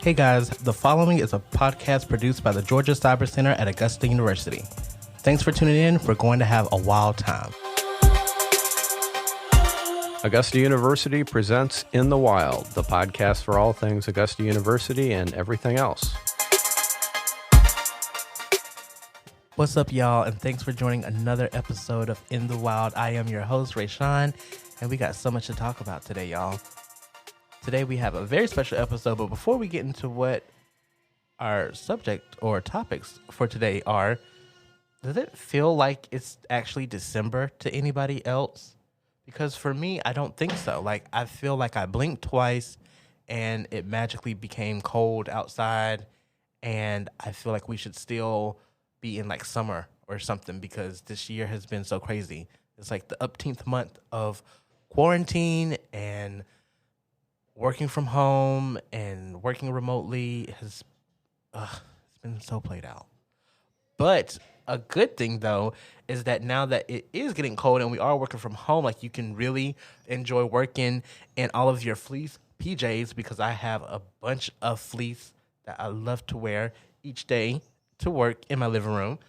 Hey guys, the following is a podcast produced by the Georgia Cyber Center at Augusta University. Thanks for tuning in. We're going to have a wild time. Augusta University presents In the Wild, the podcast for all things Augusta University and everything else. What's up, y'all, and thanks for joining another episode of In the Wild. I am your host, Raysean, and we got so much to talk about today, y'all. Today we have a very special episode, but before we get into what our subject or topics for today are, does it feel like it's actually December to anybody else? Because for me, I don't think so. Like, I feel like I blinked twice and it magically became cold outside, and I feel like we should still be in like summer or something because this year has been so crazy. It's like the 18th month of quarantine and working from home and working remotely has it's been so played out. But a good thing, though, is that now that it is getting cold and we are working from home, like, you can really enjoy working in all of your fleece PJs, because I have a bunch of fleece that I love to wear each day to work in my living room.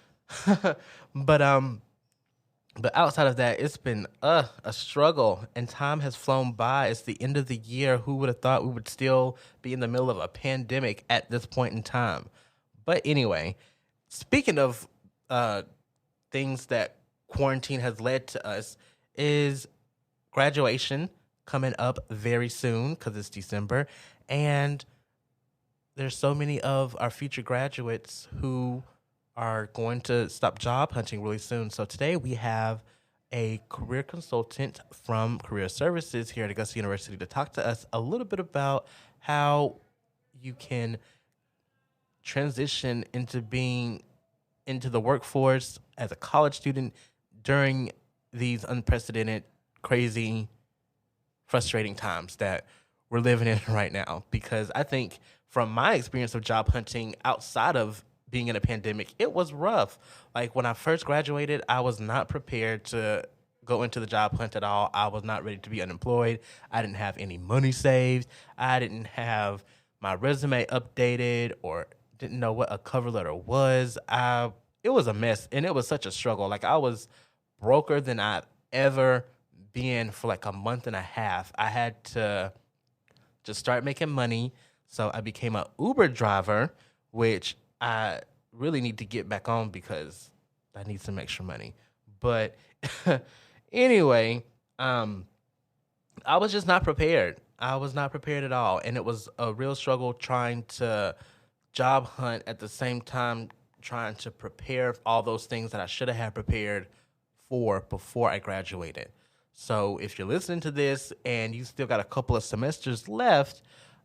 But outside of that, it's been a struggle, and time has flown by. It's the end of the year. Who would have thought we would still be in the middle of a pandemic at this point in time? But anyway, speaking of things that quarantine has led to us, is graduation coming up very soon because it's December, and there's so many of our future graduates who are going to stop job hunting really soon. So today we have a career consultant from Career Services here at Augusta University to talk to us a little bit about how you can transition into being into the workforce as a college student during these unprecedented, crazy, frustrating times that we're living in right now. Because I think from my experience of job hunting outside of being in a pandemic, it was rough. Like, when I first graduated, I was not prepared to go into the job hunt at all. I was not ready to be unemployed. I didn't have any money saved. I didn't have my resume updated or didn't know what a cover letter was. It was a mess, and it was such a struggle. Like, I was broker than I've ever been for like a month and a half. I had to just start making money. So I became an Uber driver, which I really need to get back on because I need some extra money. But anyway, I was just not prepared. I was not prepared at all. And it was a real struggle trying to job hunt at the same time, trying to prepare all those things that I should have had prepared for before I graduated. So if you're listening to this and you still got a couple of semesters left,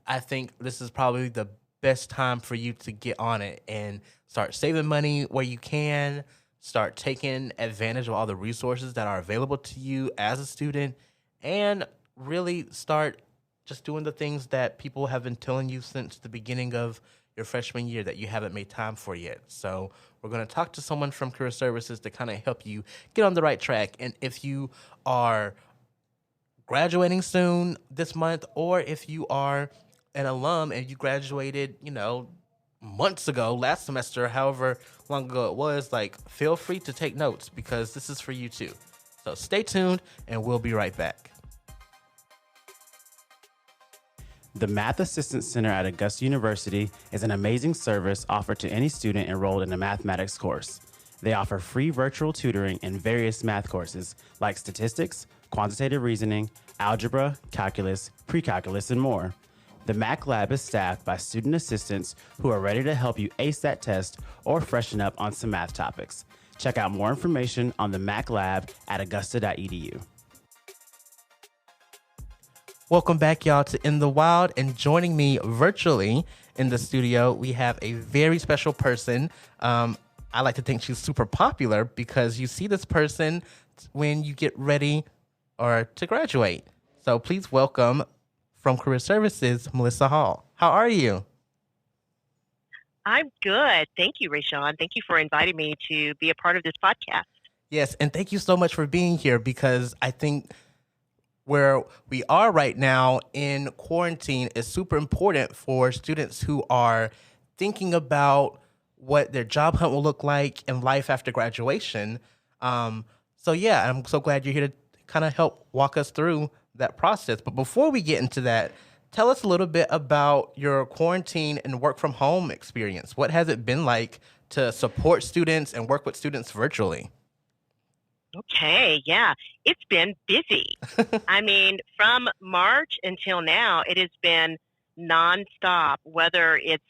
I think this is probably the best time for you to get on it and start saving money where you can, start taking advantage of all the resources that are available to you as a student, and really start just doing the things that people have been telling you since the beginning of your freshman year that you haven't made time for yet. So we're going to talk to someone from Career Services to kind of help you get on the right track. And if you are graduating soon this month, or if you are an alum and you graduated, months ago, last semester, however long ago it was, like, feel free to take notes because this is for you too. So stay tuned and we'll be right back. The Math Assistance Center at Augusta University is an amazing service offered to any student enrolled in a mathematics course. They offer free virtual tutoring in various math courses like statistics, quantitative reasoning, algebra, calculus, pre-calculus, and more. The Mac Lab is staffed by student assistants who are ready to help you ace that test or freshen up on some math topics. Check out more information on the Mac Lab at augusta.edu. Welcome back, y'all, to In the Wild, and joining me virtually in the studio, we have a very special person. I like to think she's super popular because you see this person when you get ready or to graduate. So please welcome, from Career Services, Melissa Hall. How are you? I'm good. Thank you, Raysean. Thank you for inviting me to be a part of this podcast. Yes, and thank you so much for being here, because I think where we are right now in quarantine is super important for students who are thinking about what their job hunt will look like in life after graduation. So yeah, I'm so glad you're here to kind of help walk us through that process. But before we get into that, tell us a little bit about your quarantine and work from home experience. What has it been like to support students and work with students virtually? Okay, yeah, it's been busy. I mean, from March until now, it has been nonstop, whether it's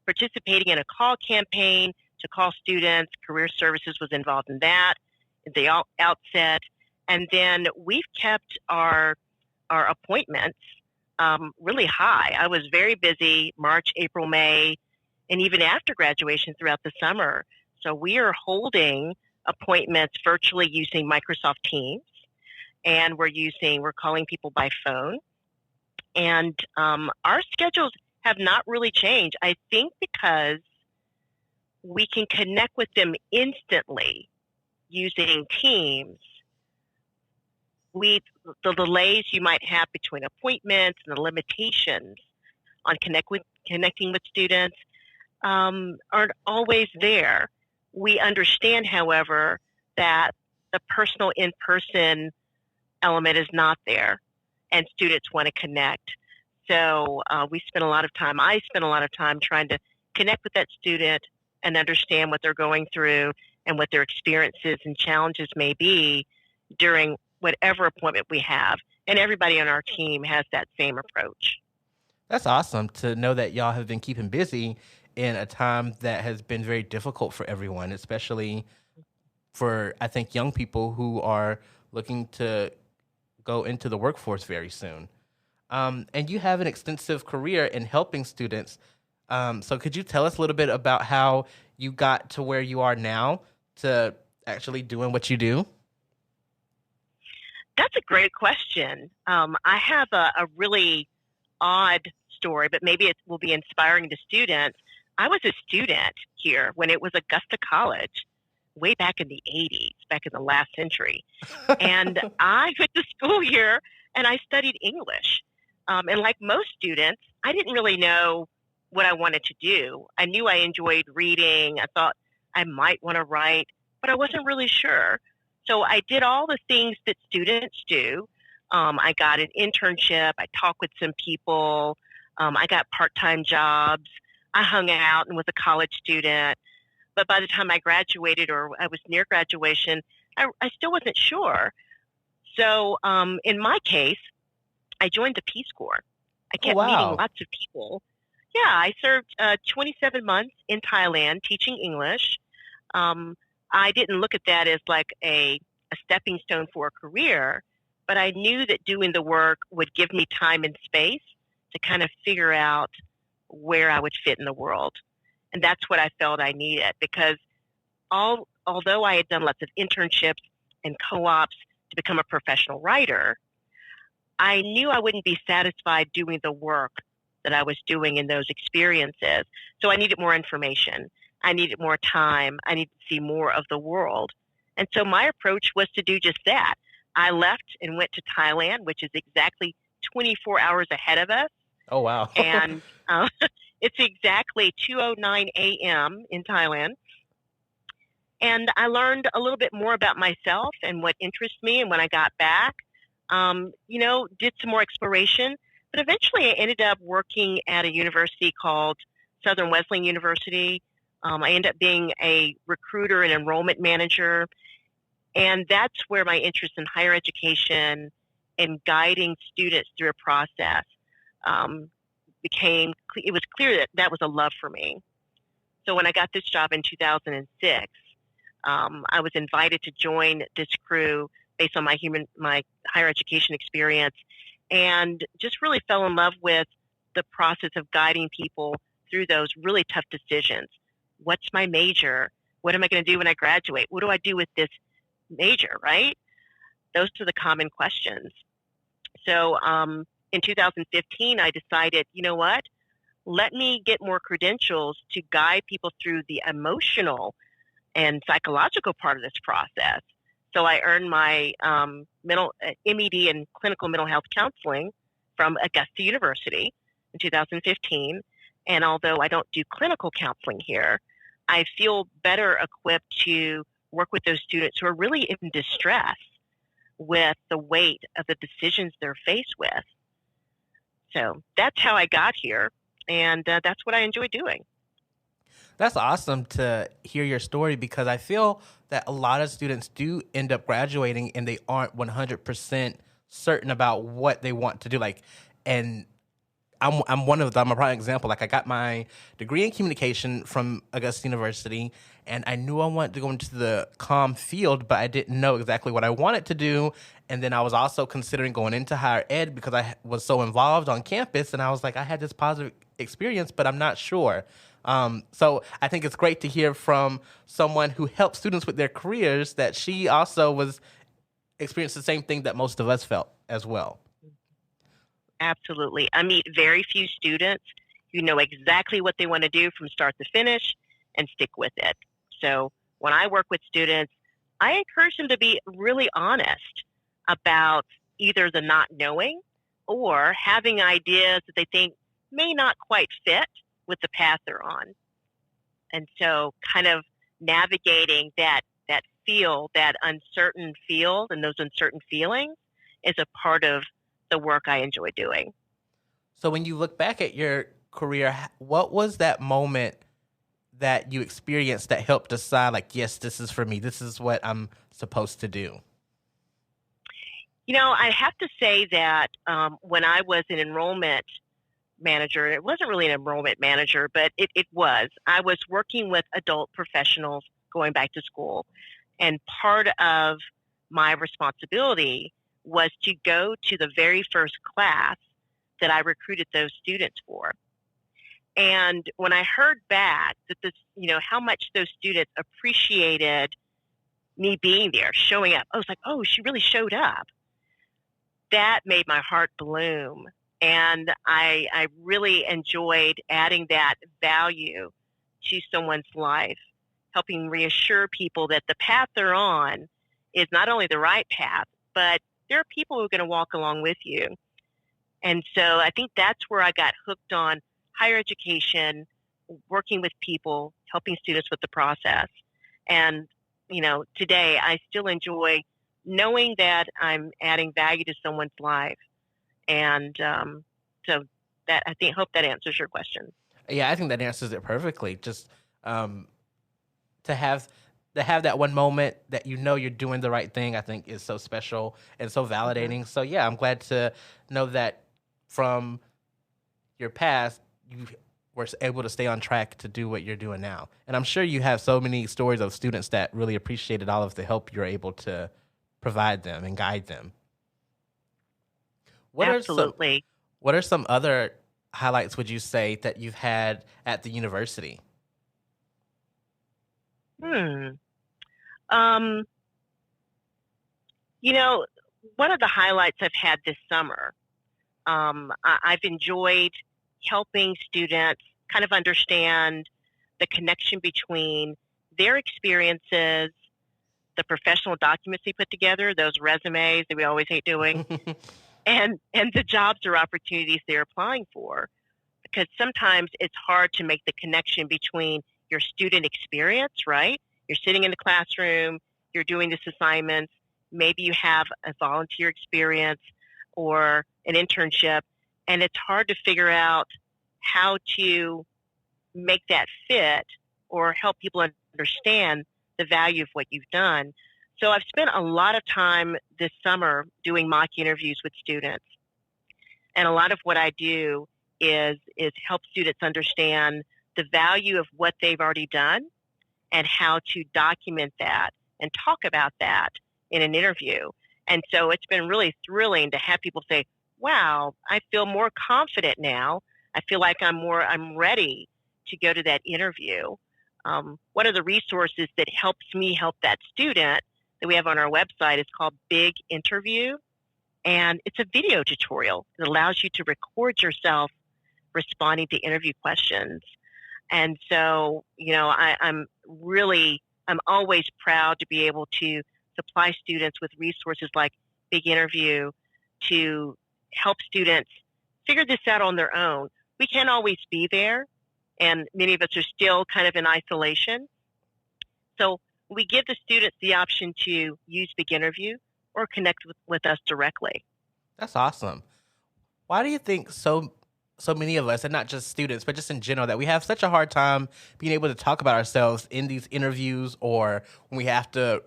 participating in a call campaign to call students, career services was involved in that at the outset. And then we've kept our appointments really high. I was very busy March, April, May, and even after graduation throughout the summer. So we are holding appointments virtually using Microsoft Teams, and we're calling people by phone. And our schedules have not really changed. I think because we can connect with them instantly using Teams. The delays you might have between appointments and the limitations on connecting with students aren't always there. We understand, however, that the personal in-person element is not there, and students want to connect. So I spend a lot of time trying to connect with that student and understand what they're going through and what their experiences and challenges may be during whatever appointment we have. And everybody on our team has that same approach. That's awesome to know that y'all have been keeping busy in a time that has been very difficult for everyone, especially for, I think, young people who are looking to go into the workforce very soon. And you have an extensive career in helping students. So could you tell us a little bit about how you got to where you are now to actually doing what you do? That's a great question. I have a really odd story, but maybe it will be inspiring to students. I was a student here when it was Augusta College, way back in the 80s, back in the last century. And I went to school here and I studied English. And like most students, I didn't really know what I wanted to do. I knew I enjoyed reading. I thought I might want to write, but I wasn't really sure. So I did all the things that students do. I got an internship. I talked with some people. I got part-time jobs. I hung out and was a college student. But by the time I graduated or I was near graduation, I still wasn't sure. So in my case, I joined the Peace Corps. I kept meeting lots of people. Yeah, I served 27 months in Thailand teaching English. I didn't look at that as like a stepping stone for a career, but I knew that doing the work would give me time and space to kind of figure out where I would fit in the world. And that's what I felt I needed, because although I had done lots of internships and co-ops to become a professional writer, I knew I wouldn't be satisfied doing the work that I was doing in those experiences. So I needed more information. I needed more time. I needed to see more of the world. And so my approach was to do just that. I left and went to Thailand, which is exactly 24 hours ahead of us. Oh, wow. And it's exactly 2:09 a.m. in Thailand. And I learned a little bit more about myself and what interests me. And when I got back, did some more exploration. But eventually I ended up working at a university called Southern Wesleyan University. I ended up being a recruiter and enrollment manager. And that's where my interest in higher education and guiding students through a process it was clear that was a love for me. So when I got this job in 2006, I was invited to join this crew based on my higher education experience, and just really fell in love with the process of guiding people through those really tough decisions. What's my major? What am I going to do when I graduate? What do I do with this major, right? Those are the common questions. So in 2015, I decided, you know what? Let me get more credentials to guide people through the emotional and psychological part of this process So I earned my MED in clinical mental health counseling from Augusta University in 2015. And although I don't do clinical counseling here, I feel better equipped to work with those students who are really in distress with the weight of the decisions they're faced with. So that's how I got here, and that's what I enjoy doing. That's awesome to hear your story, because I feel that a lot of students do end up graduating and they aren't 100% certain about what they want to do. And I'm one of them. I'm a prime example. Like, I got my degree in communication from Augusta University, and I knew I wanted to go into the comm field, but I didn't know exactly what I wanted to do. And then I was also considering going into higher ed because I was so involved on campus, and I was like, I had this positive experience, but I'm not sure. So I think it's great to hear from someone who helps students with their careers that she also was experienced the same thing that most of us felt as well. Absolutely. I meet very few students who know exactly what they want to do from start to finish and stick with it. So when I work with students, I encourage them to be really honest about either the not knowing or having ideas that they think may not quite fit with the path they're on. And so kind of navigating that field, that uncertain field and those uncertain feelings is a part of the work I enjoy doing. So when you look back at your career, what was that moment that you experienced that helped decide, like, yes, this is for me, this is what I'm supposed to do? You know, I have to say that when I was an enrollment manager, it wasn't really an enrollment manager, but it was. I was working with adult professionals going back to school. And part of my responsibility was to go to the very first class that I recruited those students for. And when I heard back that how much those students appreciated me being there, showing up, I was like, oh, she really showed up. That made my heart bloom. And I really enjoyed adding that value to someone's life, helping reassure people that the path they're on is not only the right path, but there are people who are going to walk along with you. And so I think that's where I got hooked on higher education, working with people, helping students with the process. And, today I still enjoy knowing that I'm adding value to someone's life. And so that hope that answers your question. Yeah, I think that answers it perfectly. Just to have that one moment that you're doing the right thing, I think is so special and so validating. Mm-hmm. So yeah, I'm glad to know that from your past, you were able to stay on track to do what you're doing now. And I'm sure you have so many stories of students that really appreciated all of the help you're able to provide them and guide them. Absolutely. What are some other highlights, would you say, that you've had at the university? One of the highlights I've had this summer, I've enjoyed helping students kind of understand the connection between their experiences, the professional documents they put together, those resumes that we always hate doing, and the jobs or opportunities they're applying for. Because sometimes it's hard to make the connection between your student experience, right? You're sitting in the classroom, you're doing this assignments, maybe you have a volunteer experience or an internship, and it's hard to figure out how to make that fit or help people understand the value of what you've done. So I've spent a lot of time this summer doing mock interviews with students. And a lot of what I do is help students understand the value of what they've already done and how to document that and talk about that in an interview. And so it's been really thrilling to have people say, wow, I feel more confident now. I feel like I'm ready to go to that interview. One of the resources that helps me help that student that we have on our website is called Big Interview. And it's a video tutorial that allows you to record yourself responding to interview questions. And so, I'm always proud to be able to supply students with resources like Big Interview to help students figure this out on their own. We can't always be there, and many of us are still kind of in isolation. So we give the students the option to use Big Interview or connect with us directly. That's awesome. Why do you think so many of us, and not just students, but just in general, that we have such a hard time being able to talk about ourselves in these interviews, or when we have to,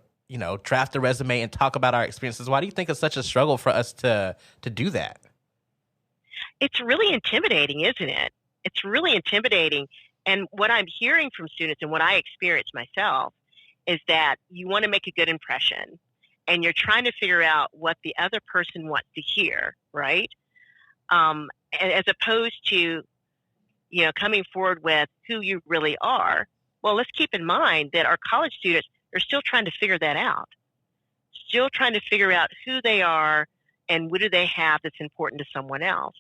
draft a resume and talk about our experiences? Why do you think it's such a struggle for us to do that? It's really intimidating, isn't it? It's really intimidating. And what I'm hearing from students and what I experience myself is that you want to make a good impression and you're trying to figure out what the other person wants to hear, right? And as opposed to, coming forward with who you really are. Well, let's keep in mind that our college students are still trying to figure that out, still trying to figure out who they are and what do they have that's important to someone else.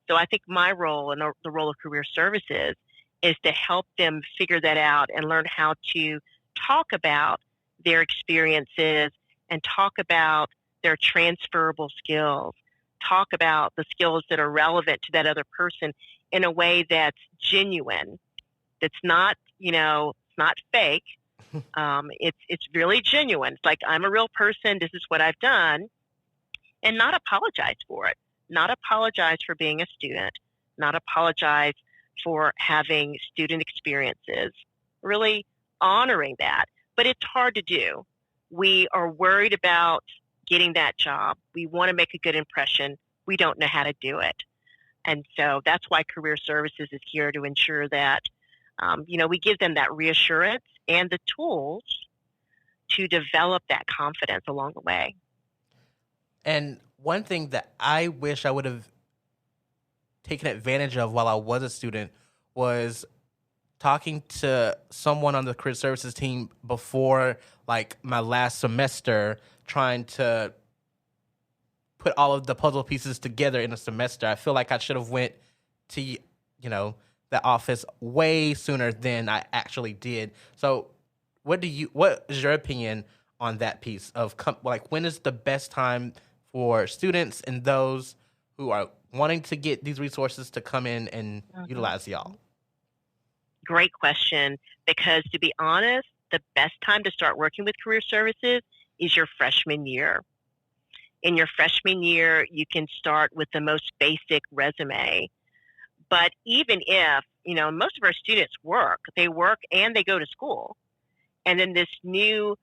So I think my role and the role of career services is to help them figure that out and learn how to talk about their experiences and talk about their transferable skills, talk about the skills that are relevant to that other person in a way that's genuine, that's not, it's not fake. It's really genuine. It's like, I'm a real person. This is what I've done, and not apologize for it. Not apologize for being a student, not apologize for having student experiences, really honoring that. But it's hard to do. We are worried about getting that job. We want to make a good impression. We don't know how to do it. And so that's why Career Services is here to ensure that, we give them that reassurance and the tools to develop that confidence along the way. And one thing that I wish I would have taken advantage of while I was a student was talking to someone on the career services team before, like, my last semester, trying to put all of the puzzle pieces together in a semester. I feel like I should have went to, the office way sooner than I actually did. So what is your opinion on that piece of, when is the best time for students and those who are wanting to get these resources to come in and utilize y'all? Great question, because to be honest, the best time to start working with career services is your freshman year. In your freshman year, you can start with the most basic resume. But even if, most of our students work and they go to school. And in this new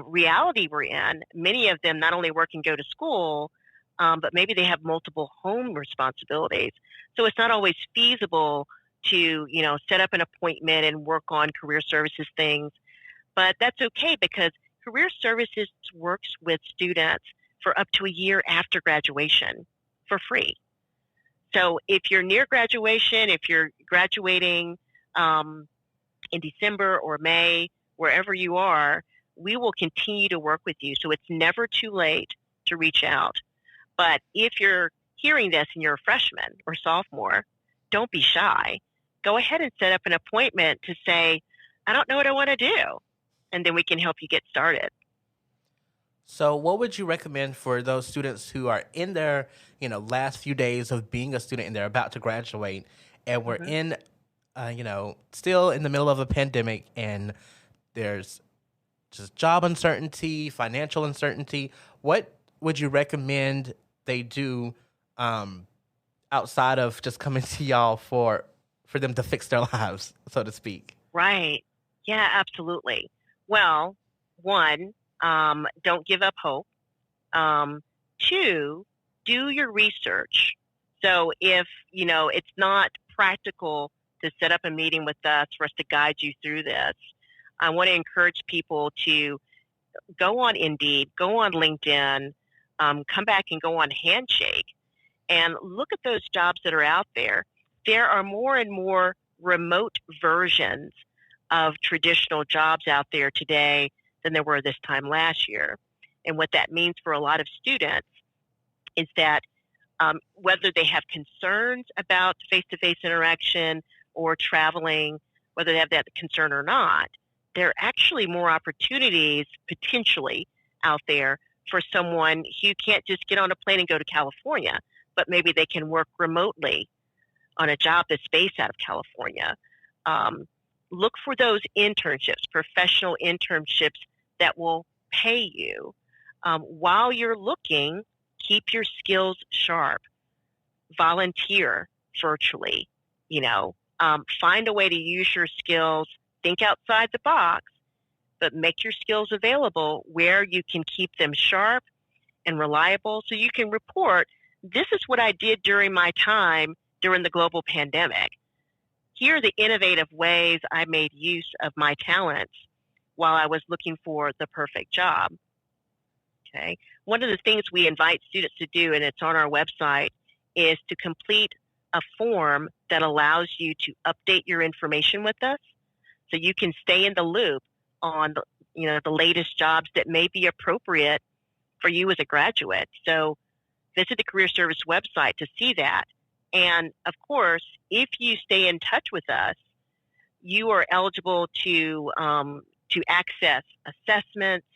reality we're in, many of them not only work and go to school, but maybe they have multiple home responsibilities. So it's not always feasible to, set up an appointment and work on career services things. But that's okay, because career services works with students for up to a year after graduation for free. So if you're near graduation, if you're graduating in December or May, wherever you are, we will continue to work with you. So it's never too late to reach out. But if you're hearing this and you're a freshman or sophomore, don't be shy. Go ahead and set up an appointment to say, I don't know what I want to do. And then we can help you get started. So what would you recommend for those students who are in their, last few days of being a student and they're about to graduate, and we're in, still in the middle of a pandemic, and there's just job uncertainty, financial uncertainty? What would you recommend they do outside of just coming to y'all for them to fix their lives, so to speak? Right. Yeah, absolutely. Well, one, don't give up hope. Two, do your research. So if, it's not practical to set up a meeting with us for us to guide you through this, I want to encourage people to go on Indeed, go on LinkedIn, come back and go on Handshake and look at those jobs that are out there. There are more and more remote versions of traditional jobs out there today than there were this time last year. And what that means for a lot of students is that whether they have concerns about face-to-face interaction or traveling, whether they have that concern or not, there are actually more opportunities potentially out there for someone who can't just get on a plane and go to California, but maybe they can work remotely on a job that's based out of California. Look for those internships, professional internships that will pay you. While you're looking, keep your skills sharp. Volunteer virtually, find a way to use your skills, think outside the box, but make your skills available where you can keep them sharp and reliable so you can report, this is what I did during my time during the global pandemic. Here are the innovative ways I made use of my talents while I was looking for the perfect job. Okay. One of the things we invite students to do, and it's on our website, is to complete a form that allows you to update your information with us so you can stay in the loop on the latest jobs that may be appropriate for you as a graduate. So visit the Career Service website to see that. And of course, if you stay in touch with us, you are eligible to access assessments,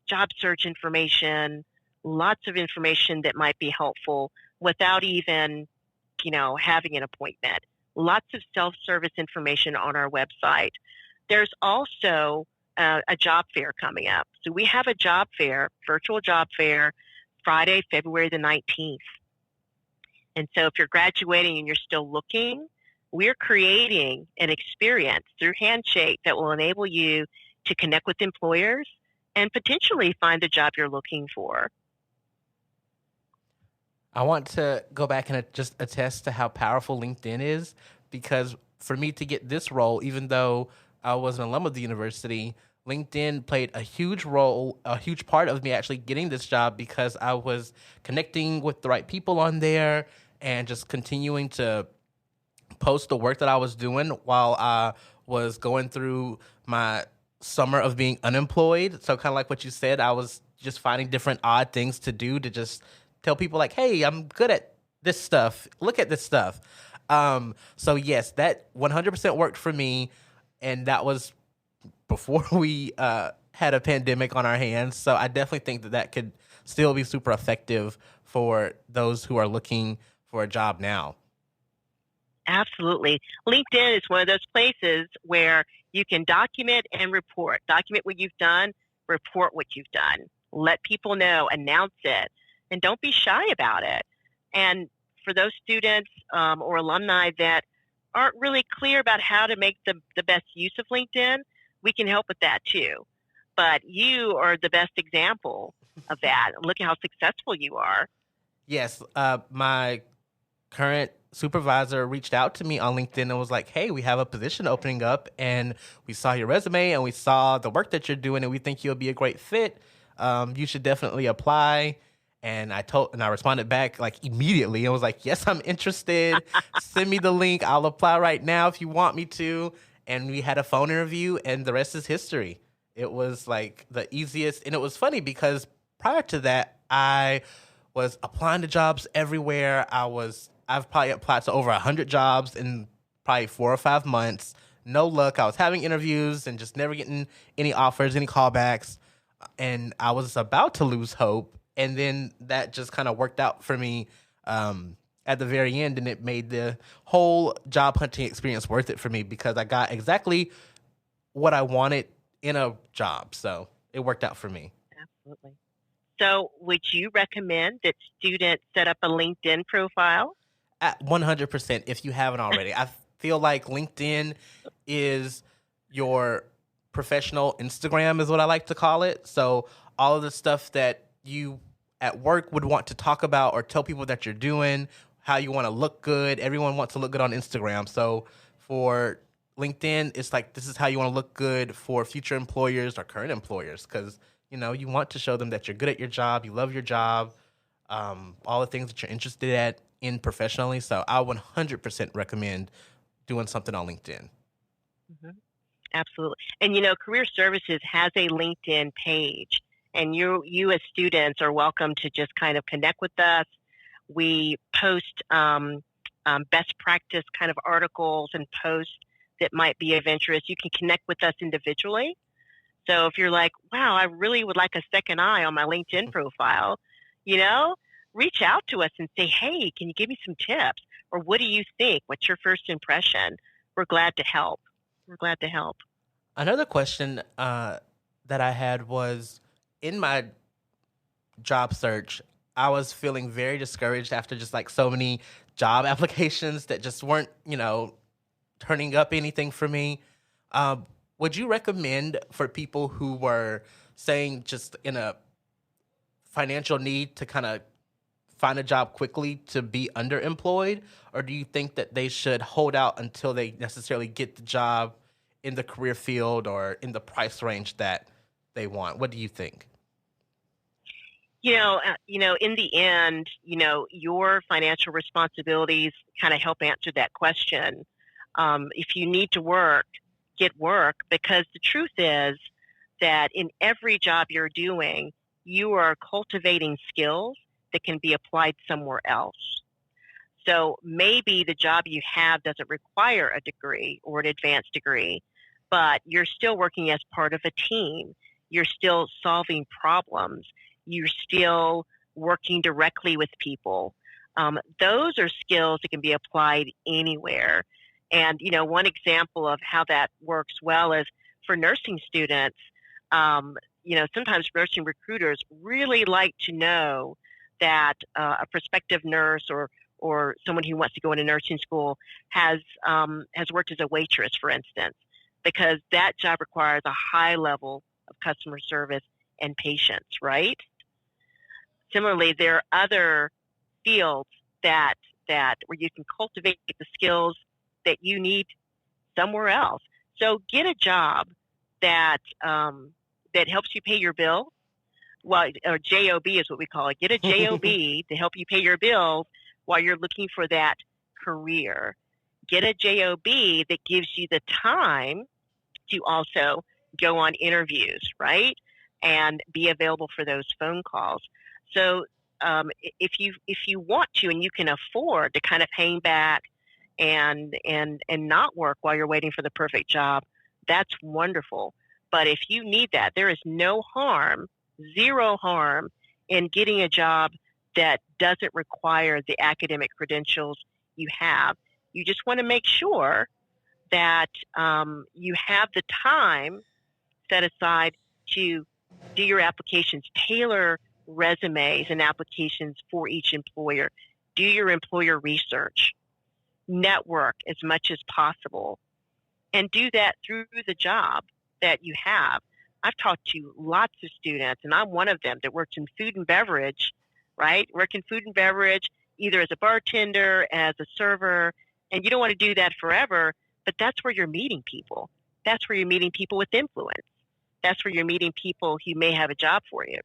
job search information, lots of information that might be helpful without even, having an appointment. Lots of self-service information on our website. There's also a job fair coming up. So we have a job fair, virtual job fair, Friday, February the 19th. And so if you're graduating and you're still looking, we're creating an experience through Handshake that will enable you to connect with employers and potentially find the job you're looking for. I want to go back and just attest to how powerful LinkedIn is, because for me to get this role, even though I was an alum of the university, LinkedIn played a huge role, a huge part of me actually getting this job, because I was connecting with the right people on there and just continuing to post the work that I was doing while I was going through my summer of being unemployed. So kind of like what you said, I was just finding different odd things to do to just tell people like, hey, I'm good at this stuff. Look at this stuff. So yes, that 100% worked for me. And that was before we had a pandemic on our hands. So I definitely think that could still be super effective for those who are looking for a job now. Absolutely. LinkedIn is one of those places where you can document and report. Document what you've done, report what you've done. Let people know, announce it, and don't be shy about it. And for those students or alumni that aren't really clear about how to make the best use of LinkedIn, we can help with that too. But you are the best example of that. Look at how successful you are. Yes. My current supervisor reached out to me on LinkedIn and was like, hey, we have a position opening up and we saw your resume and we saw the work that you're doing and we think you'll be a great fit. You should definitely apply. And I responded back like immediately and was like, yes, I'm interested. Send me the link. I'll apply right now if you want me to. And we had a phone interview and the rest is history. It was like the easiest. And it was funny because prior to that, I was applying to jobs everywhere. I've probably applied to over 100 jobs in probably 4 or 5 months. No luck. I was having interviews and just never getting any offers, any callbacks. And I was about to lose hope. And then that just kind of worked out for me at the very end. And it made the whole job hunting experience worth it for me because I got exactly what I wanted in a job. So it worked out for me. Absolutely. So would you recommend that students set up a LinkedIn profile? At 100% if you haven't already. I feel like LinkedIn is your professional Instagram is what I like to call it. So all of the stuff that you at work would want to talk about or tell people that you're doing, how you want to look good. Everyone wants to look good on Instagram. So for LinkedIn, it's like this is how you want to look good for future employers or current employers because, you know, you want to show them that you're good at your job, you love your job, all the things that you're interested in professionally. So I 100% recommend doing something on LinkedIn. Mm-hmm. Absolutely. And, you know, Career Services has a LinkedIn page. And you as students are welcome to just kind of connect with us. We post best practice kind of articles and posts that might be of interest. You can connect with us individually. So if you're like, wow, I really would like a second eye on my LinkedIn profile, you know, reach out to us and say, hey, can you give me some tips? Or what do you think? What's your first impression? We're glad to help. We're glad to help. Another question that I had was, in my job search, I was feeling very discouraged after just like so many job applications that just weren't, turning up anything for me. Would you recommend for people who were saying just in a financial need to kind of find a job quickly to be underemployed? Or do you think that they should hold out until they necessarily get the job in the career field or in the price range that they want? What do you think? In the end, your financial responsibilities kind of help answer that question. If you need to work, get work, because the truth is that in every job you're doing, you are cultivating skills that can be applied somewhere else. So maybe the job you have doesn't require a degree or an advanced degree, but you're still working as part of a team. You're still solving problems. You're still working directly with people. Those are skills that can be applied anywhere. And, one example of how that works well is for nursing students. Sometimes nursing recruiters really like to know that a prospective nurse or someone who wants to go into nursing school has worked as a waitress, for instance, because that job requires a high level of customer service and patience, right? Similarly, there are other fields that where you can cultivate the skills that you need somewhere else. So get a job that helps you pay your bills. Well, or JOB is what we call it. Get a JOB to help you pay your bills while you're looking for that career. Get a JOB that gives you the time to also go on interviews, right? And be available for those phone calls. So if you want to and you can afford to kind of hang back and not work while you're waiting for the perfect job, that's wonderful. But if you need that, there is no harm, zero harm in getting a job that doesn't require the academic credentials you have. You just want to make sure that you have the time set aside to do your applications, tailor resumes and applications for each employer, do your employer research, network as much as possible, and do that through the job that you have. I've talked to lots of students, and I'm one of them that works in food and beverage, right? Work in food and beverage, either as a bartender, as a server, and you don't want to do that forever, but that's where you're meeting people. That's where you're meeting people with influence. That's where you're meeting people who may have a job for you.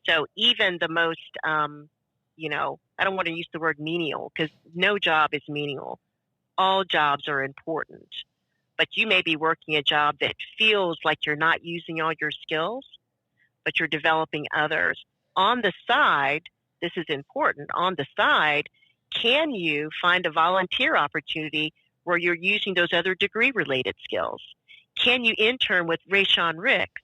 So even the most, I don't want to use the word menial because no job is menial. All jobs are important. But you may be working a job that feels like you're not using all your skills, but you're developing others. On the side, this is important, on the side, can you find a volunteer opportunity where you're using those other degree-related skills? Can you intern with Raysean Ricks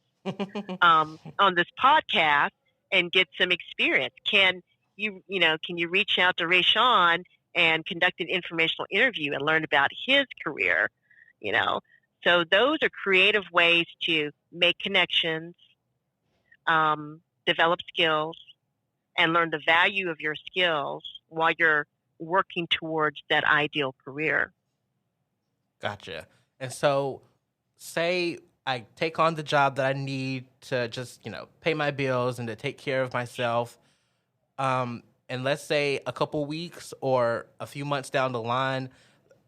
on this podcast and get some experience? Can you reach out to Raysean and conduct an informational interview and learn about his career? So those are creative ways to make connections, develop skills, and learn the value of your skills while you're working towards that ideal career. Gotcha. And so, say I take on the job that I need to just, pay my bills and to take care of myself. And let's say a couple weeks or a few months down the line,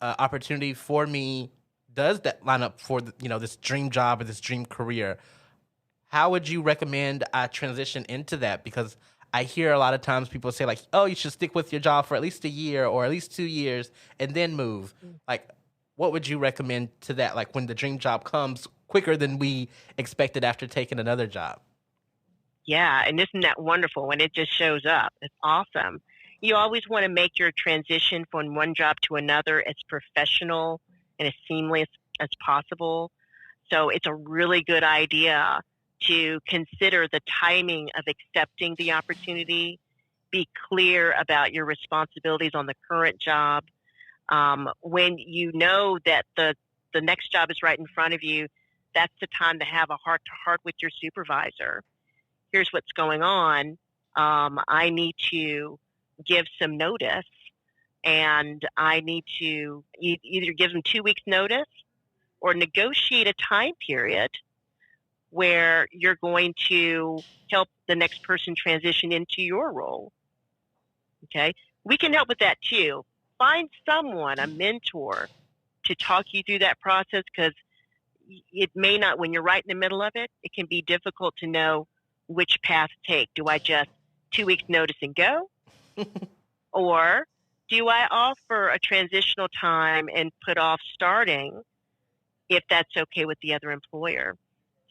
opportunity for me does that line up for this dream job or this dream career. How would you recommend I transition into that? Because I hear a lot of times people say like, oh, you should stick with your job for at least a year or at least 2 years and then move. Like, what would you recommend to that? Like when the dream job comes quicker than we expected after taking another job? Yeah, and isn't that wonderful when it just shows up? It's awesome. You always want to make your transition from one job to another as professional and as seamless as possible. So it's a really good idea to consider the timing of accepting the opportunity, be clear about your responsibilities on the current job. When you know that the next job is right in front of you, that's the time to have a heart-to-heart with your supervisor. Here's what's going on. I need to give some notice, and I need to either give them 2 weeks notice or negotiate a time period where you're going to help the next person transition into your role. Okay? We can help with that too. Find someone, a mentor, to talk you through that process, because it may not, when you're right in the middle of it, it can be difficult to know which path to take. Do I just 2 weeks notice and go? Or do I offer a transitional time and put off starting if that's okay with the other employer?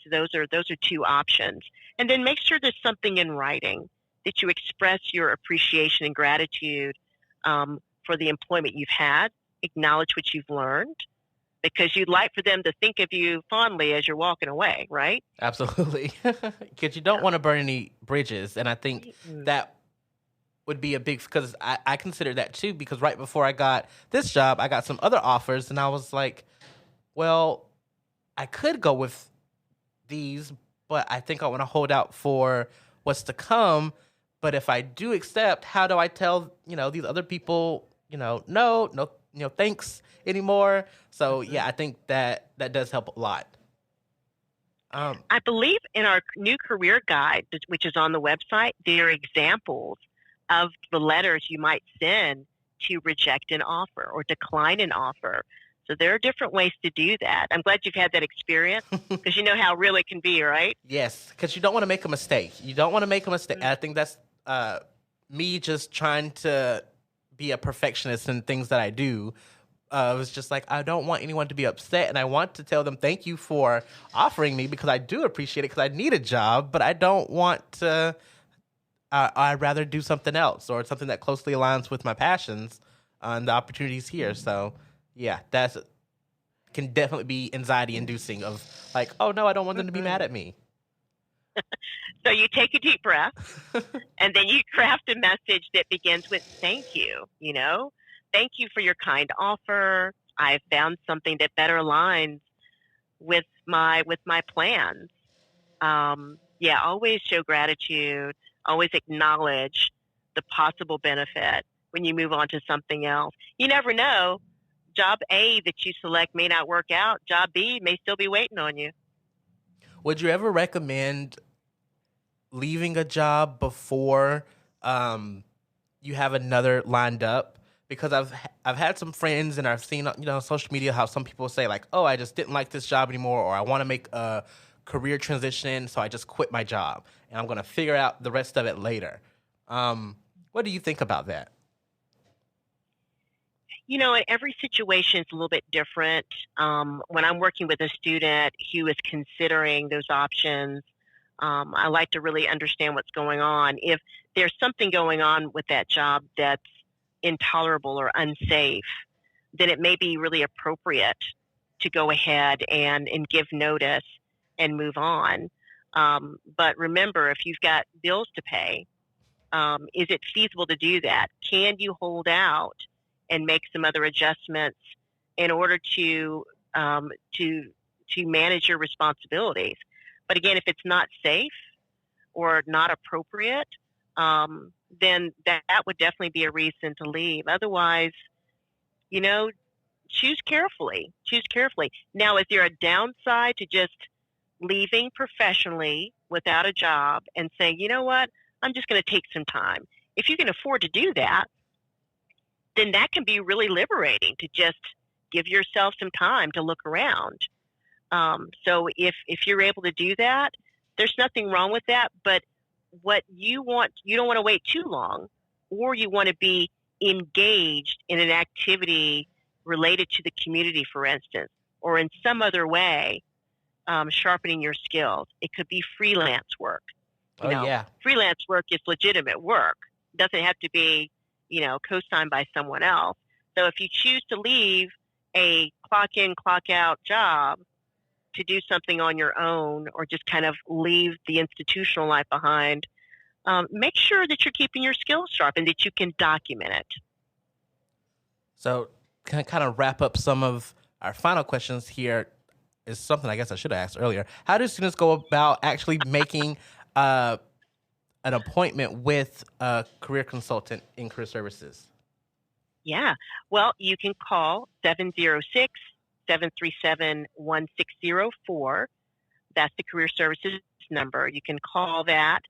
So those are 2 options. And then make sure there's something in writing that you express your appreciation and gratitude for the employment you've had, acknowledge what you've learned, because you'd like for them to think of you fondly as you're walking away, right? Absolutely. Because you don't want to burn any bridges. And I think that would be a big, because I consider that too, because right before I got this job, I got some other offers, and I was like, well, I could go with these, but I think I want to hold out for what's to come. But if I do accept, how do I tell, these other people, no, thanks anymore? So yeah, I think that does help a lot. I believe in our new career guide, which is on the website, there are examples of the letters you might send to reject an offer or decline an offer. So there are different ways to do that. I'm glad you've had that experience, because you know how real it can be, right? Yes, because you don't want to make a mistake. Mm-hmm. I think that's me just trying to be a perfectionist in things that I do. It was just like, I don't want anyone to be upset, and I want to tell them thank you for offering me, because I do appreciate it, because I need a job, but I don't want to, I'd rather do something else or something that closely aligns with my passions and the opportunities here. So yeah, can definitely be anxiety inducing, of like, oh no, I don't want them to be mad at me. So you take a deep breath and then you craft a message that begins with thank you, Thank you for your kind offer. I found something that better aligns with my plans. Always show gratitude. Always acknowledge the possible benefit when you move on to something else. You never know. Job A that you select may not work out. Job B may still be waiting on you. Would you ever recommend leaving a job before you have another lined up? Because I've had some friends, and I've seen on social media how some people say like, oh, I just didn't like this job anymore, or I want to make a career transition, so I just quit my job and I'm going to figure out the rest of it later. What do you think about that? Every situation is a little bit different. When I'm working with a student who is considering those options, I like to really understand what's going on. If there's something going on with that job that's intolerable or unsafe, then it may be really appropriate to go ahead and give notice and move on. But remember, if you've got bills to pay, is it feasible to do that? Can you hold out and make some other adjustments in order to manage your responsibilities? But again, if it's not safe or not appropriate, then that would definitely be a reason to leave. Otherwise, choose carefully. Now, is there a downside to just leaving professionally without a job and saying, you know what, I'm just going to take some time? If you can afford to do that, then that can be really liberating, to just give yourself some time to look around. So if you're able to do that, there's nothing wrong with that. But what you don't want to wait too long, or you want to be engaged in an activity related to the community, for instance, or in some other way, sharpening your skills. It could be freelance work. Freelance work is legitimate work. It doesn't have to be, co-signed by someone else. So if you choose to leave a clock in, clock out job to do something on your own or just kind of leave the institutional life behind, make sure that you're keeping your skills sharp and that you can document it. So, can I kind of wrap up some of our final questions here? Is something I guess I should have asked earlier. How do students go about actually making an appointment with a career consultant in career services? Yeah. Well, you can call 706-737-1604. That's the career services number. You can call that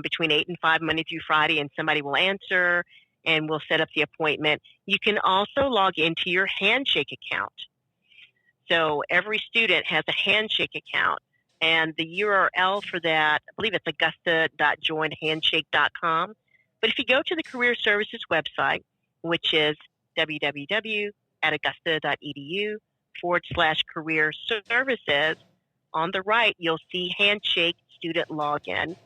between 8 and 5 Monday through Friday, and somebody will answer and we'll set up the appointment. You can also log into your Handshake account. So every student has a Handshake account, and the URL for that, I believe it's augusta.joinhandshake.com. But if you go to the Career Services website, which is www.augusta.edu/career services, on the right, you'll see Handshake student login.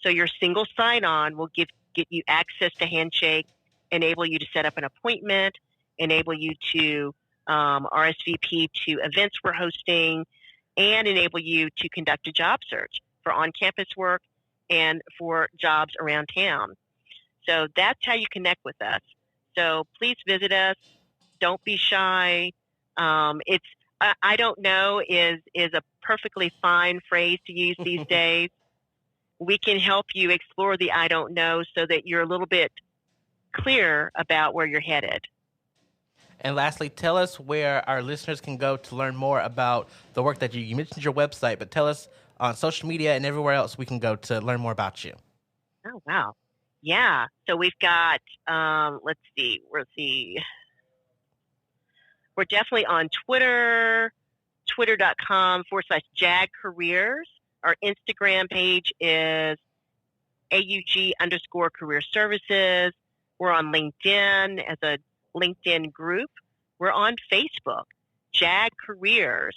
So your single sign-on will get you access to Handshake, enable you to set up an appointment, enable you to RSVP to events we're hosting, and enable you to conduct a job search for on-campus work and for jobs around town. So that's how you connect with us. So please visit us. Don't be shy. It's I don't know is a perfectly fine phrase to use these days. We can help you explore the I don't know so that you're a little bit clear about where you're headed. And lastly, tell us where our listeners can go to learn more about the work that you mentioned your website, but tell us on social media and everywhere else we can go to learn more about you. Oh, wow. Yeah. So we've got, we're definitely on Twitter, twitter.com/JAG Careers. Our Instagram page is AUG_career services. We're on LinkedIn as a LinkedIn group. We're on Facebook. JAG Careers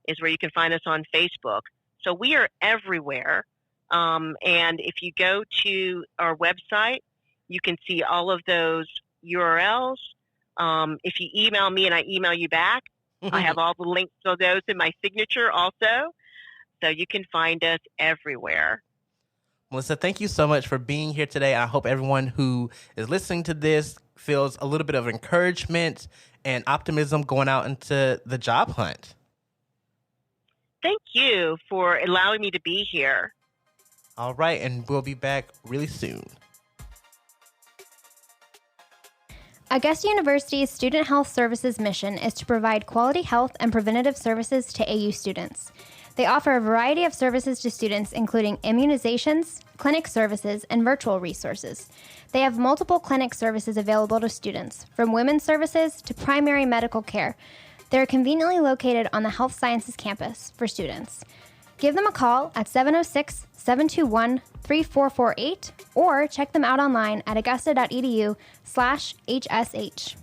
is where you can find us on Facebook. So we are everywhere. And if you go to our website, you can see all of those URLs. If you email me and I email you back, I have all the links to those in my signature also. So you can find us everywhere. Melissa, thank you so much for being here today. I hope everyone who is listening to this feels a little bit of encouragement and optimism going out into the job hunt. Thank you for allowing me to be here. All right, and we'll be back really soon. Augusta University's Student Health Services mission is to provide quality health and preventative services to AU students. They offer a variety of services to students, including immunizations, clinic services, and virtual resources. They have multiple clinic services available to students, from women's services to primary medical care. They're conveniently located on the Health Sciences campus for students. Give them a call at 706-721-3448 or check them out online at augusta.edu/HSH.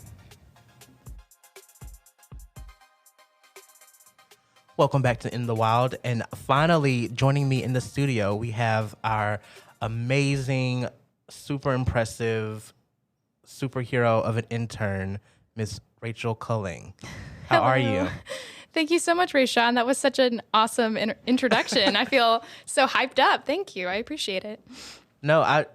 Welcome back to In the Wild. And finally, joining me in the studio, we have our amazing, super impressive superhero of an intern, Miss Rachel Culling. How are you? Thank you so much, Raysean. That was such an awesome introduction. I feel so hyped up. Thank you. I appreciate it. No, I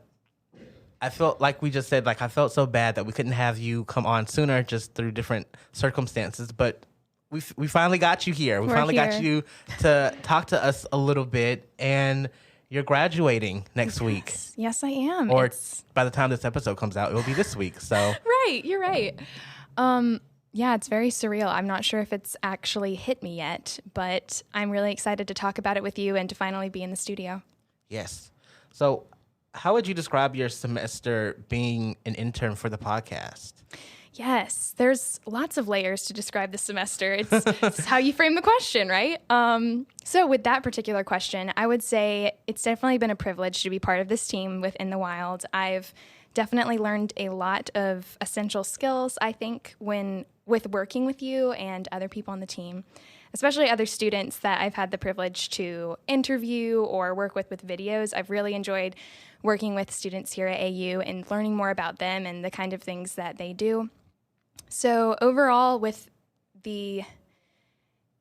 felt like we just said, I felt so bad that we couldn't have you come on sooner just through different circumstances. But we finally got you here. We finally got you to talk to us a little bit. And you're graduating next week. Yes, I am. Or by the time this episode comes out, it will be this week. So Right. You're right. Yeah, it's very surreal. I'm not sure if it's actually hit me yet, but I'm really excited to talk about it with you and to finally be in the studio. Yes. So how would you describe your semester being an intern for the podcast? Yes, there's lots of layers to describe the semester. It's how you frame the question, right? So with that particular question, I would say it's definitely been a privilege to be part of this team within the Wild. I've definitely learned a lot of essential skills, I think, with working with you and other people on the team, especially other students that I've had the privilege to interview or work with videos. I've really enjoyed working with students here at AU and learning more about them and the kind of things that they do. So overall, with the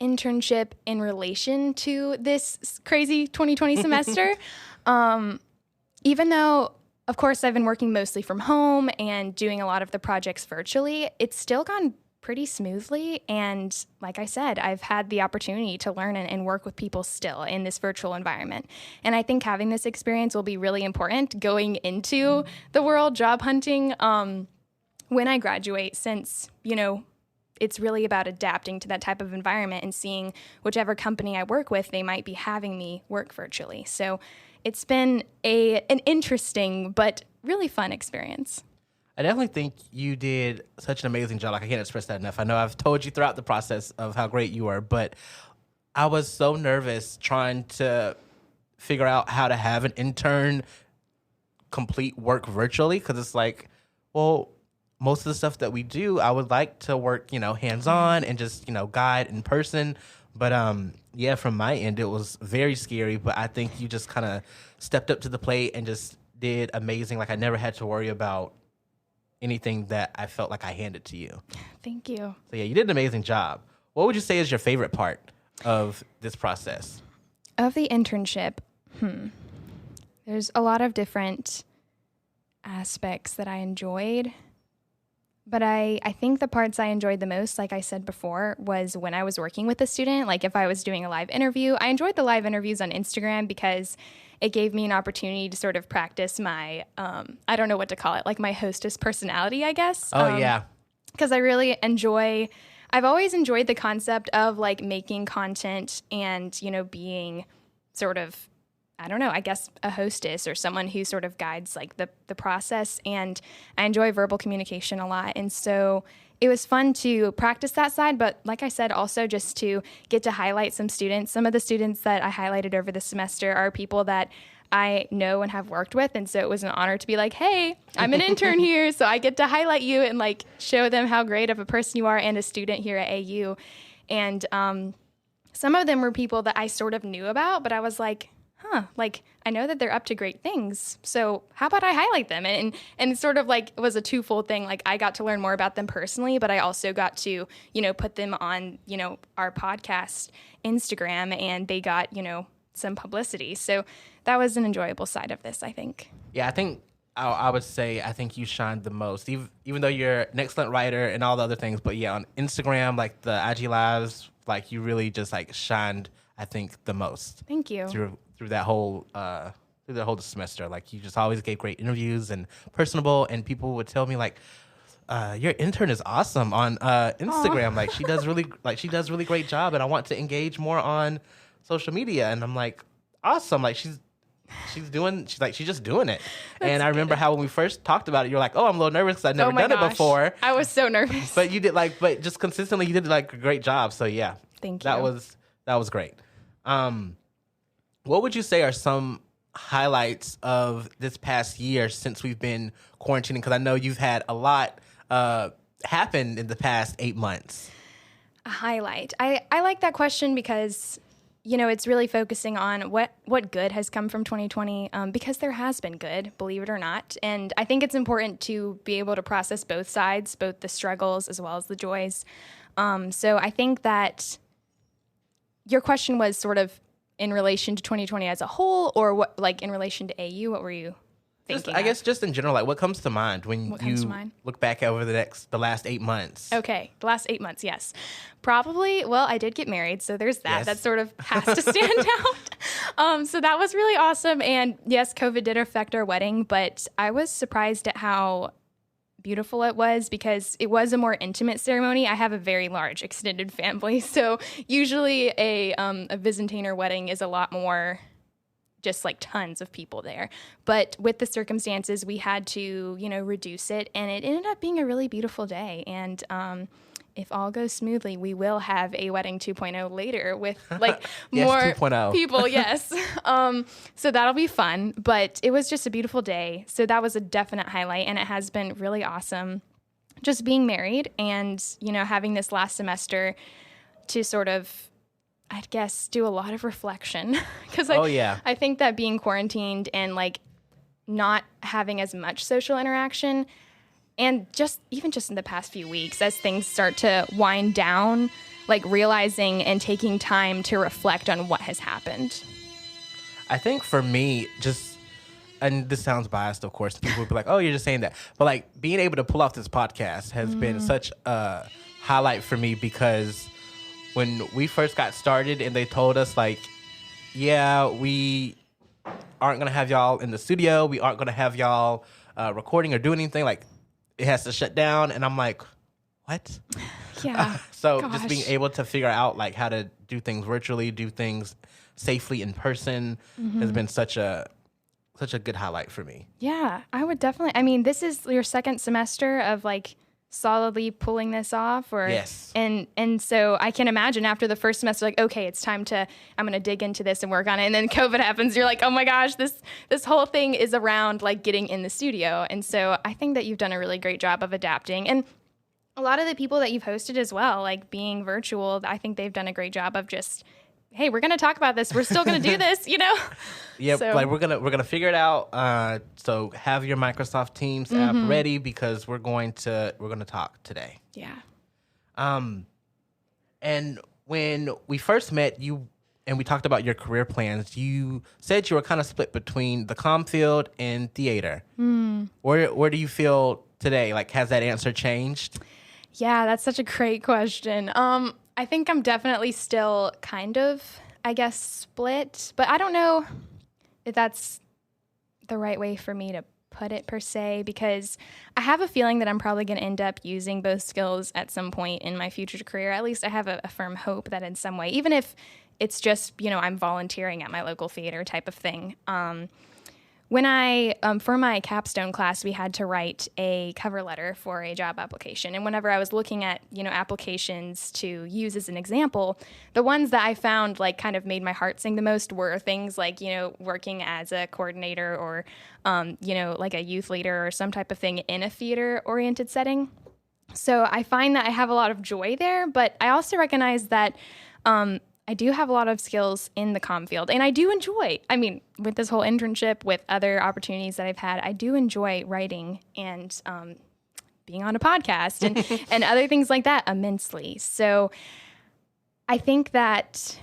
internship in relation to this crazy 2020 semester. Even though, of course, I've been working mostly from home and doing a lot of the projects virtually, it's still gone pretty smoothly. And like I said, I've had the opportunity to learn and work with people still in this virtual environment. And I think having this experience will be really important going into the world job hunting when I graduate, since, it's really about adapting to that type of environment and seeing whichever company I work with, they might be having me work virtually. So it's been an interesting but really fun experience. I definitely think you did such an amazing job. Like, I can't express that enough. I know I've told you throughout the process of how great you were, but I was so nervous trying to figure out how to have an intern complete work virtually, because it's like, well, most of the stuff that we do, I would like to work, hands-on and just, guide in person. But yeah, from my end, it was very scary, but I think you just kind of stepped up to the plate and just did amazing. Like, I never had to worry about anything that I felt like I handed to you. Thank you. So yeah, you did an amazing job. What would you say is your favorite part of this process? Of the internship, there's a lot of different aspects that I enjoyed. But I think the parts I enjoyed the most, like I said before, was when I was working with a student. Like, if I was doing a live interview, I enjoyed the live interviews on Instagram because it gave me an opportunity to sort of practice my, I don't know what to call it, like my hostess personality, I guess. Oh, yeah. Because I've always enjoyed the concept of like making content and, being sort of, I don't know, I guess a hostess or someone who sort of guides like the process. And I enjoy verbal communication a lot. And so it was fun to practice that side. But like I said, also just to get to highlight some students. Some of the students that I highlighted over the semester are people that I know and have worked with. And so it was an honor to be like, hey, I'm an intern here. So I get to highlight you and like show them how great of a person you are and a student here at AU. And some of them were people that I sort of knew about, but I was like, like, I know that they're up to great things, so how about I highlight them? And sort of like, it was a twofold thing. Like, I got to learn more about them personally, but I also got to, put them on, our podcast Instagram, and they got, some publicity. So that was an enjoyable side of this, I think. Yeah, I think I would say I think you shined the most, even though you're an excellent writer and all the other things. But yeah, on Instagram, like the IG Lives, like you really just like shined, I think, the most. Thank you. Through that whole semester. Like, you just always gave great interviews and personable, and people would tell me like, your intern is awesome on Instagram. Like, she does really great job, and I want to engage more on social media. And I'm like, awesome. Like, she's just doing it. And I remember how when we first talked about it, you're like, oh, I'm a little nervous because I've never done it before. I was so nervous. But you did but just consistently you did like a great job. So yeah. Thank you. That was great. What would you say are some highlights of this past year since we've been quarantining? Because I know you've had a lot happen in the past 8 months. A highlight. I like that question because, it's really focusing on what good has come from 2020, because there has been good, believe it or not. And I think it's important to be able to process both sides, both the struggles as well as the joys. So I think that your question was sort of in relation to 2020 as a whole, or what, like in relation to AU? What were you thinking? I guess just in general, like what comes to mind when you look back over the last 8 months? Okay, the last 8 months, yes. Probably, well, I did get married, so there's that. Yes. That sort of has to stand out. So that was really awesome. And yes, COVID did affect our wedding, but I was surprised at how beautiful it was because it was a more intimate ceremony. I have a very large extended family, so usually a Byzantine wedding is a lot more just like tons of people there. But with the circumstances, we had to, reduce it, and it ended up being a really beautiful day. And if all goes smoothly, we will have a wedding 2.0 later with like yes, more 2.0. people. Yes. So that'll be fun, but it was just a beautiful day. So that was a definite highlight, and it has been really awesome just being married and, having this last semester to sort of, I guess, do a lot of reflection because I think that being quarantined and like not having as much social interaction, and even just in the past few weeks, as things start to wind down, like realizing and taking time to reflect on what has happened? I think for me, and this sounds biased, of course. People would be like, oh, you're just saying that. But like being able to pull off this podcast has been such a highlight for me, because when we first got started and they told us like, yeah, we aren't going to have y'all in the studio. We aren't going to have y'all recording or doing anything. Like, it has to shut down. And I'm like, what? Yeah. So just being able to figure out like how to do things virtually, do things safely in person has been such a good highlight for me. Yeah, I would definitely. I mean, this is your second semester of like solidly pulling this off, or yes. And so I can imagine after the first semester, like, okay, it's time I'm going to dig into this and work on it. And then COVID happens. You're like, oh my gosh, this whole thing is around like getting in the studio. And so I think that you've done a really great job of adapting. And a lot of the people that you've hosted as well, like being virtual, I think they've done a great job of just, hey, we're going to talk about this. We're still going to do this, you know? Yep, So. like we're gonna figure it out. So have your Microsoft Teams app ready, because we're gonna talk today. Yeah. And when we first met you and we talked about your career plans, you said you were kind of split between the comm field and theater. Where do you feel today? Like, has that answer changed? Yeah, that's such a great question. I think I'm definitely still kind of, I guess, split, but I don't know if that's the right way for me to put it per se, because I have a feeling that I'm probably going to end up using both skills at some point in my future career. At least I have a firm hope that in some way, even if it's just, I'm volunteering at my local theater type of thing. When I, for my capstone class, we had to write a cover letter for a job application. And whenever I was looking at, applications to use as an example, the ones that I found like kind of made my heart sing the most were things like, working as a coordinator or, like a youth leader or some type of thing in a theater-oriented setting. So I find that I have a lot of joy there, but I also recognize that I do have a lot of skills in the comm field, and I do enjoy, with this whole internship, with other opportunities that I've had, I do enjoy writing and being on a podcast and other things like that immensely. So I think that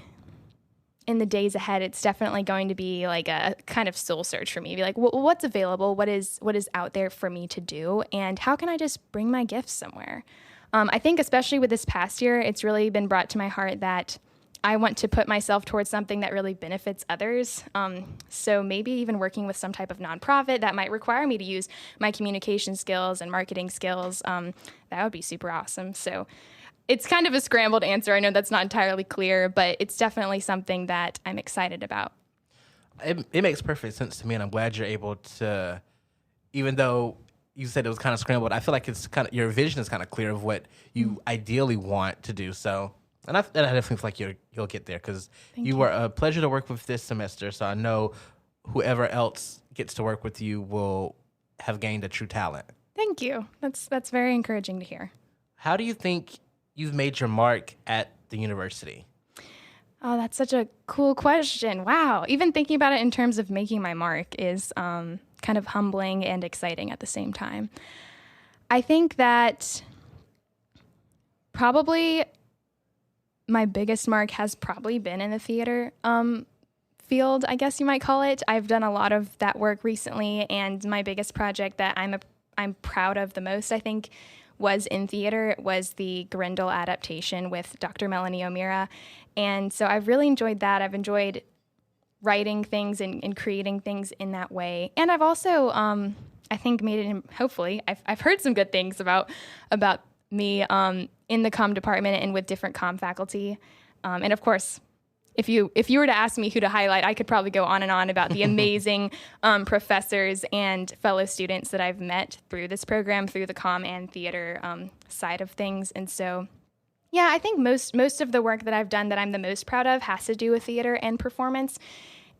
in the days ahead, it's definitely going to be like a kind of soul search for me. Be like, what's available? What is out there for me to do? And how can I just bring my gifts somewhere? I think especially with this past year, it's really been brought to my heart that I want to put myself towards something that really benefits others. So maybe even working with some type of nonprofit that might require me to use my communication skills and marketing skills. That would be super awesome. So it's kind of a scrambled answer. I know that's not entirely clear, but it's definitely something that I'm excited about. It makes perfect sense to me, and I'm glad you're able to, even though you said it was kind of scrambled, I feel like it's kind of, your vision is kind of clear of what you ideally want to do. So. And I definitely feel like you'll get there, because you were a pleasure to work with this semester. So I know whoever else gets to work with you will have gained a true talent. Thank you. That's very encouraging to hear. How do you think you've made your mark at the university? Oh, that's such a cool question. Wow. Even thinking about it in terms of making my mark is kind of humbling and exciting at the same time. I think that probably my biggest mark has probably been in the theater field, I guess you might call it. I've done a lot of that work recently, and my biggest project that I'm proud of the most, I think, was in theater. It was the Grendel adaptation with Dr. Melanie O'Meara. And so I've really enjoyed that. I've enjoyed writing things and creating things in that way. And I've also, I think, made it, hopefully, I've heard some good things about me in the comm department and with different comm faculty. And of course, if you were to ask me who to highlight, I could probably go on and on about the amazing professors and fellow students that I've met through this program, through the comm and theater side of things. And so, yeah, I think most of the work that I've done that I'm the most proud of has to do with theater and performance,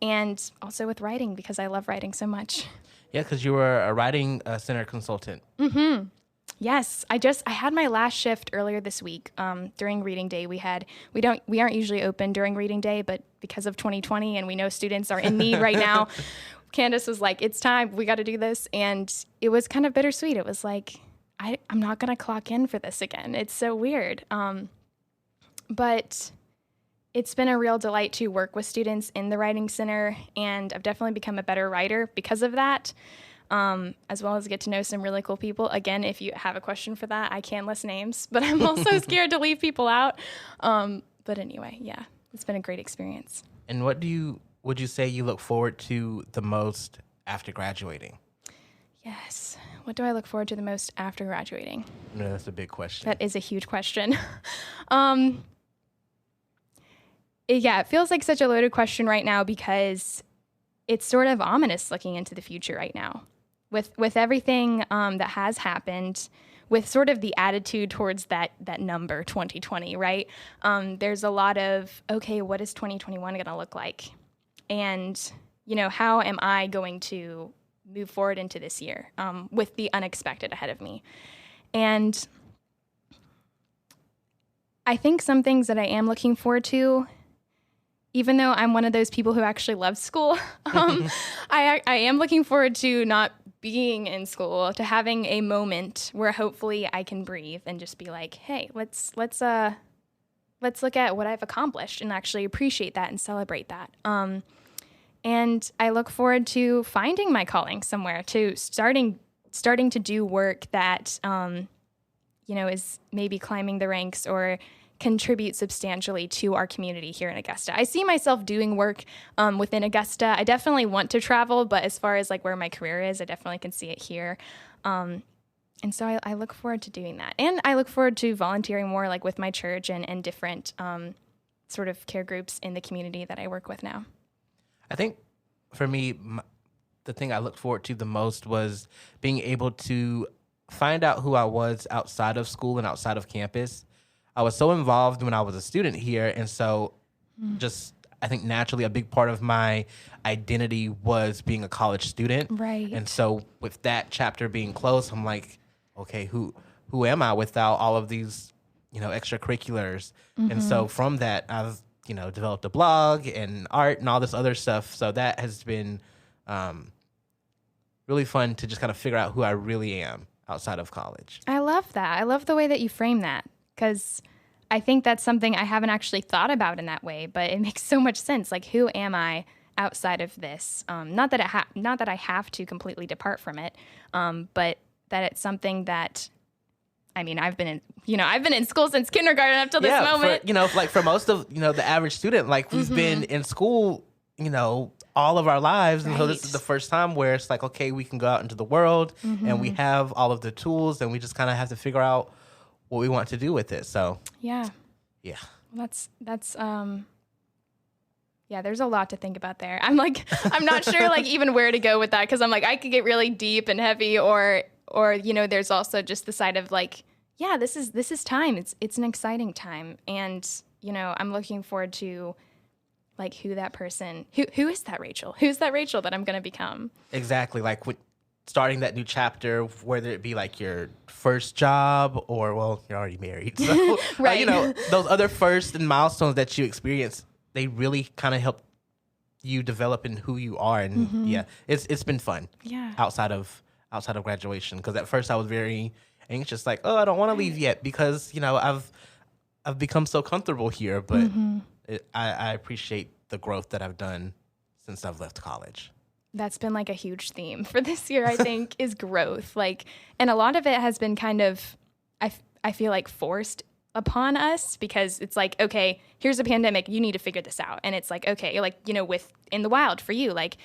and also with writing, because I love writing so much. Yeah, because you were a writing center consultant. Mm-hmm. Yes, I had my last shift earlier this week. During reading day, we aren't usually open during reading day, but because of 2020 and we know students are in need right now, Candace was like, "It's time. We got to do this." And it was kind of bittersweet. It was like, I'm not going to clock in for this again. It's so weird. but it's been a real delight to work with students in the Writing Center, and I've definitely become a better writer because of that, as well as get to know some really cool people. Again, if you have a question for that, I can list names, but I'm also scared to leave people out. But anyway, yeah, it's been a great experience. And what would you say you look forward to the most after graduating? Yes. What do I look forward to the most after graduating? No, that's a big question. That is a huge question. It feels like such a loaded question right now because it's sort of ominous looking into the future right now. With everything that has happened, with sort of the attitude towards that number 2020, right? There's a lot of, okay, what is 2021 going to look like? And, how am I going to move forward into this year with the unexpected ahead of me? And I think some things that I am looking forward to, even though I'm one of those people who actually loves school, I am looking forward to not being in school, to having a moment where hopefully I can breathe and just be like, hey, let's look at what I've accomplished and actually appreciate that and celebrate that. And I look forward to finding my calling somewhere, to starting to do work that, is maybe climbing the ranks or contribute substantially to our community here in Augusta. I see myself doing work within Augusta. I definitely want to travel, but as far as like where my career is, I definitely can see it here. And so I look forward to doing that. And I look forward to volunteering more like with my church and different sort of care groups in the community that I work with now. I think for me, the thing I looked forward to the most was being able to find out who I was outside of school and outside of campus. I was so involved when I was a student here, and so I think naturally a big part of my identity was being a college student. Right. And so with that chapter being closed, I'm like, okay, who am I without all of these, extracurriculars? Mm-hmm. And so from that, I've developed a blog and art and all this other stuff. So that has been really fun to just kind of figure out who I really am outside of college. I love that. I love the way that you frame that, because I think that's something I haven't actually thought about in that way, but it makes so much sense. Like, who am I outside of this? Not that I have to completely depart from it, but that it's something that, I've been in school since kindergarten up till this moment. For most of, the average student, like we've been in school, all of our lives. And so this is the first time where it's like, okay, we can go out into the world and we have all of the tools and we just kind of have to figure out what we want to do with it. So yeah. That's there's a lot to think about there. I'm not sure like even where to go with that, because I'm like, I could get really deep and heavy, or there's also just the side of like, this is time. It's an exciting time, and I'm looking forward to like who that person, who is that Rachel? Who's that Rachel that I'm going to become? Exactly. Like starting that new chapter, whether it be like your first job or, well, you're already married. So, right. Those other first and milestones that you experience, they really kind of help you develop in who you are. And it's been fun. Yeah. Outside of graduation. Because at first I was very anxious, like, oh, I don't want to leave yet because, I've become so comfortable here. But I appreciate the growth that I've done since I've left college. That's been like a huge theme for this year, I think, is growth. Like, and a lot of it has been kind of, I feel like forced upon us, because it's like, okay, here's a pandemic, you need to figure this out. And it's like, okay, like, with in the wild for you, like,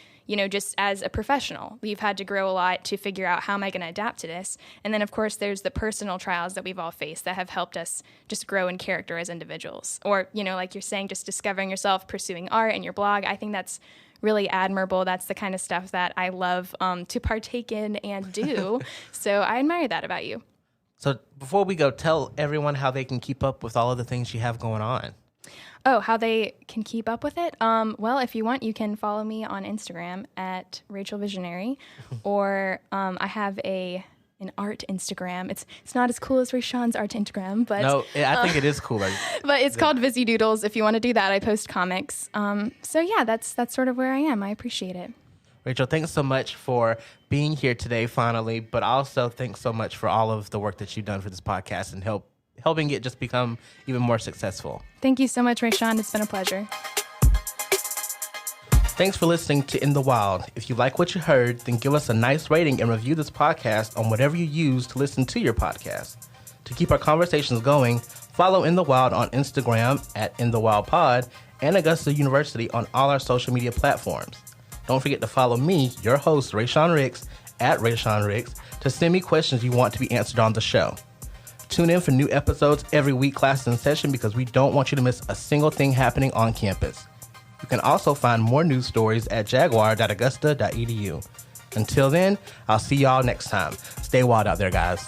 just as a professional, we've had to grow a lot to figure out how am I going to adapt to this. And then of course there's the personal trials that we've all faced that have helped us just grow in character as individuals. Or, like you're saying, just discovering yourself, pursuing art and your blog. I think that's really admirable. That's the kind of stuff that I love to partake in and do. So I admire that about you. So before we go, tell everyone how they can keep up with all of the things you have going on. Oh, how they can keep up with it? Well, if you want, you can follow me on Instagram at Rachel Visionary, or I have an art Instagram. It's not as cool as Raysean's art Instagram, but no, I think it is cooler. But it's called Vizzy Doodles. If you want to do that, I post comics. So yeah, that's sort of where I am. I appreciate it. Rachel, thanks so much for being here today, finally. But also, thanks so much for all of the work that you've done for this podcast and helping it just become even more successful. Thank you so much, Raysean. It's been a pleasure. Thanks for listening to In the Wild. If you like what you heard, then give us a nice rating and review this podcast on whatever you use to listen to your podcast. To keep our conversations going, follow In the Wild on Instagram at In the Wild Pod and Augusta University on all our social media platforms. Don't forget to follow me, your host, Raysean Ricks, at Raysean Ricks, to send me questions you want to be answered on the show. Tune in for new episodes every week, classes in session, because we don't want you to miss a single thing happening on campus. You can also find more news stories at jaguar.augusta.edu. Until then, I'll see y'all next time. Stay wild out there, guys.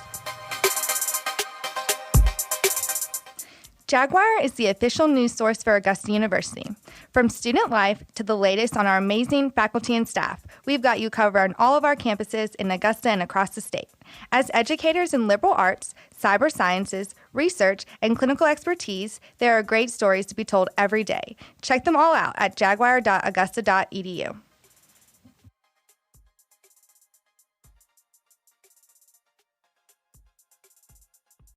Jaguar is the official news source for Augusta University. From student life to the latest on our amazing faculty and staff, we've got you covered on all of our campuses in Augusta and across the state. As educators in liberal arts, cyber sciences, research, and clinical expertise, there are great stories to be told every day. Check them all out at jaguar.augusta.edu.